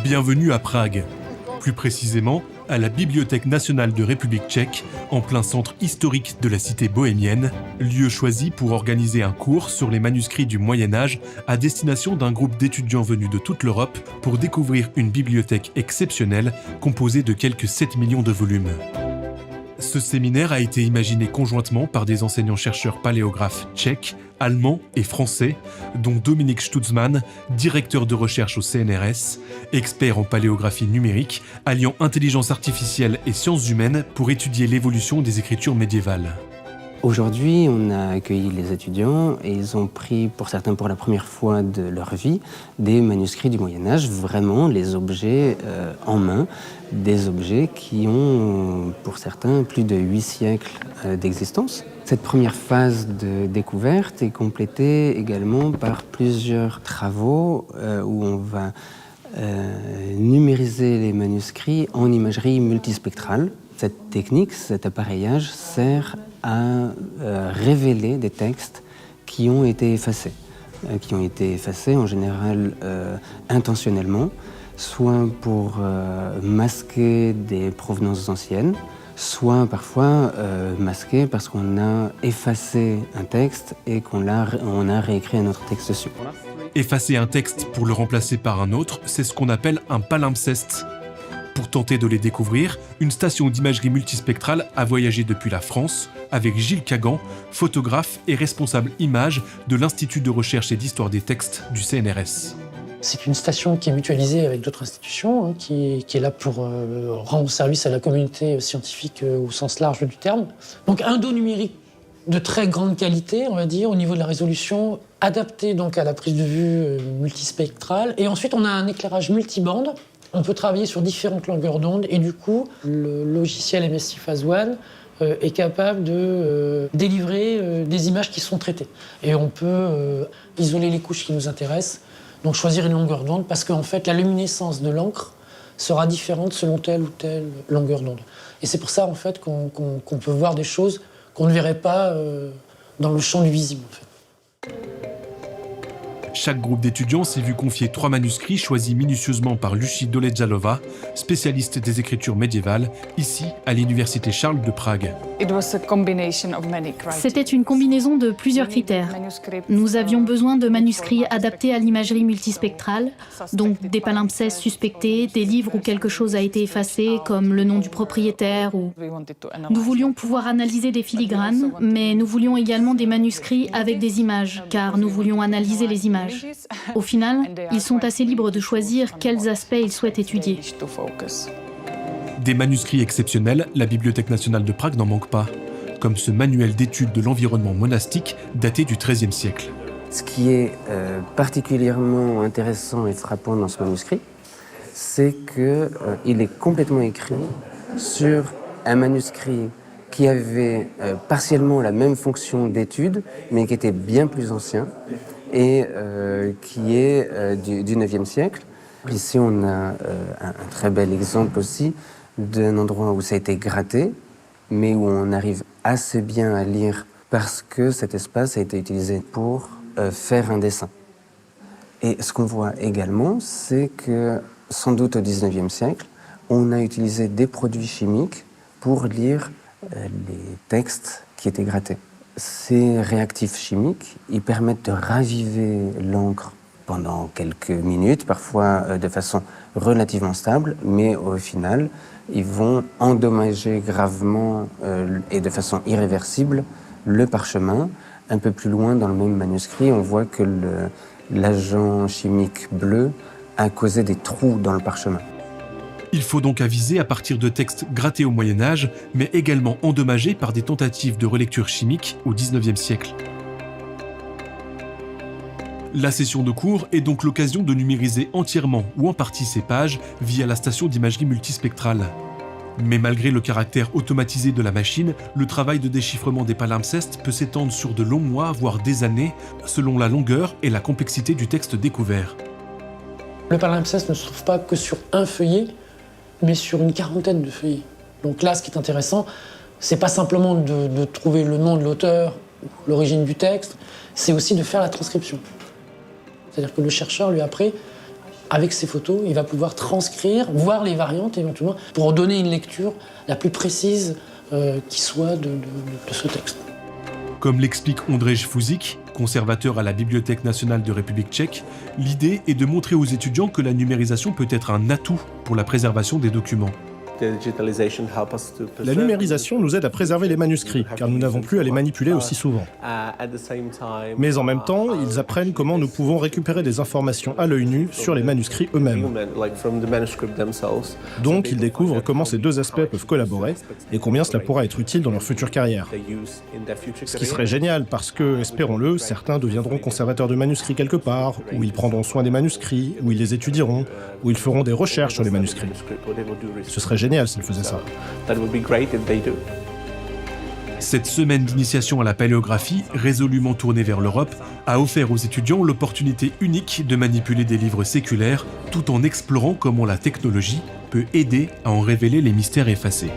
Bienvenue à Prague. Plus précisément, à la Bibliothèque nationale de République tchèque, en plein centre historique de la cité bohémienne, lieu choisi pour organiser un cours sur les manuscrits du Moyen-Âge à destination d'un groupe d'étudiants venus de toute l'Europe pour découvrir une bibliothèque exceptionnelle composée de quelques 7 millions de volumes. Ce séminaire a été imaginé conjointement par des enseignants-chercheurs paléographes tchèques, allemands et français, dont Dominique Stutzmann, directeur de recherche au CNRS, expert en paléographie numérique, alliant intelligence artificielle et sciences humaines pour étudier l'évolution des écritures médiévales. Aujourd'hui, on a accueilli les étudiants et ils ont pris, pour certains pour la première fois de leur vie, des manuscrits du Moyen-Âge, vraiment les objets en main, des objets qui ont, pour certains, plus de 8 siècles d'existence. Cette première phase de découverte est complétée également par plusieurs travaux où on va numériser les manuscrits en imagerie multispectrale. Cette technique, cet appareillage sert à révéler des textes qui ont été effacés en général intentionnellement, soit pour masquer des provenances anciennes, soit parfois masqué parce qu'on a effacé un texte et on a réécrit un autre texte dessus. Effacer un texte pour le remplacer par un autre, c'est ce qu'on appelle un palimpseste. Pour tenter de les découvrir, une station d'imagerie multispectrale a voyagé depuis la France avec Gilles Kagan, photographe et responsable images de l'Institut de recherche et d'histoire des textes du CNRS. C'est une station qui est mutualisée avec d'autres institutions, qui est là pour rendre service à la communauté scientifique au sens large du terme. Donc un dos numérique de très grande qualité, on va dire, au niveau de la résolution, adapté donc à la prise de vue multispectrale. Et ensuite, on a un éclairage multibande. On peut travailler sur différentes longueurs d'onde et du coup, le logiciel MSI Phase One est capable de délivrer des images qui sont traitées. Et on peut isoler les couches qui nous intéressent, donc choisir une longueur d'onde parce qu'en fait, la luminescence de l'encre sera différente selon telle ou telle longueur d'onde. Et c'est pour ça en fait qu'on peut voir des choses qu'on ne verrait pas dans le champ du visible. En fait. Chaque groupe d'étudiants s'est vu confier 3 manuscrits choisis minutieusement par Lucie Doledjalova, spécialiste des écritures médiévales, ici à l'Université Charles de Prague. C'était une combinaison de plusieurs critères. Nous avions besoin de manuscrits adaptés à l'imagerie multispectrale, donc des palimpsestes suspectés, des livres où quelque chose a été effacé, comme le nom du propriétaire. Nous voulions pouvoir analyser des filigranes, mais nous voulions également des manuscrits avec des images, car nous voulions analyser les images. Au final, ils sont assez libres de choisir quels aspects ils souhaitent étudier. Des manuscrits exceptionnels, la Bibliothèque nationale de Prague n'en manque pas, comme ce manuel d'études de l'environnement monastique daté du XIIIe siècle. Ce qui est particulièrement intéressant et frappant dans ce manuscrit, c'est qu'il est complètement écrit sur un manuscrit qui avait partiellement la même fonction d'étude, mais qui était bien plus ancien, et qui est du IXe siècle. Ici, on a un très bel exemple aussi d'un endroit où ça a été gratté, mais où on arrive assez bien à lire parce que cet espace a été utilisé pour faire un dessin. Et ce qu'on voit également, c'est que, sans doute au XIXe siècle, on a utilisé des produits chimiques pour lire les textes qui étaient grattés. Ces réactifs chimiques, ils permettent de raviver l'encre pendant quelques minutes, parfois de façon relativement stable, mais au final, ils vont endommager gravement et de façon irréversible le parchemin. Un peu plus loin dans le même manuscrit, on voit que l'agent chimique bleu a causé des trous dans le parchemin. Il faut donc aviser à partir de textes grattés au Moyen-Âge, mais également endommagés par des tentatives de relecture chimique au XIXe siècle. La session de cours est donc l'occasion de numériser entièrement ou en partie ces pages via la station d'imagerie multispectrale. Mais malgré le caractère automatisé de la machine, le travail de déchiffrement des palimpsestes peut s'étendre sur de longs mois, voire des années, selon la longueur et la complexité du texte découvert. Le palimpseste ne se trouve pas que sur un feuillet, mais sur une quarantaine de feuillets. Donc là, ce qui est intéressant, c'est pas simplement de trouver le nom de l'auteur, l'origine du texte, c'est aussi de faire la transcription. C'est-à-dire que le chercheur, lui, après, avec ces photos, il va pouvoir transcrire, voir les variantes éventuellement, pour donner une lecture la plus précise qui soit de ce texte. Comme l'explique Ondřej Fuzik, conservateur à la Bibliothèque nationale de République tchèque, l'idée est de montrer aux étudiants que la numérisation peut être un atout pour la préservation des documents. La numérisation nous aide à préserver les manuscrits, car nous n'avons plus à les manipuler aussi souvent. Mais en même temps, ils apprennent comment nous pouvons récupérer des informations à l'œil nu sur les manuscrits eux-mêmes. Donc, ils découvrent comment ces deux aspects peuvent collaborer et combien cela pourra être utile dans leur future carrière. Ce qui serait génial parce que, espérons-le, certains deviendront conservateurs de manuscrits quelque part, où ils prendront soin des manuscrits, où ils les étudieront, où ils feront des recherches sur les manuscrits. Ce serait génial s'ils faisaient ça. Cette semaine d'initiation à la paléographie, résolument tournée vers l'Europe, a offert aux étudiants l'opportunité unique de manipuler des livres séculaires tout en explorant comment la technologie peut aider à en révéler les mystères effacés.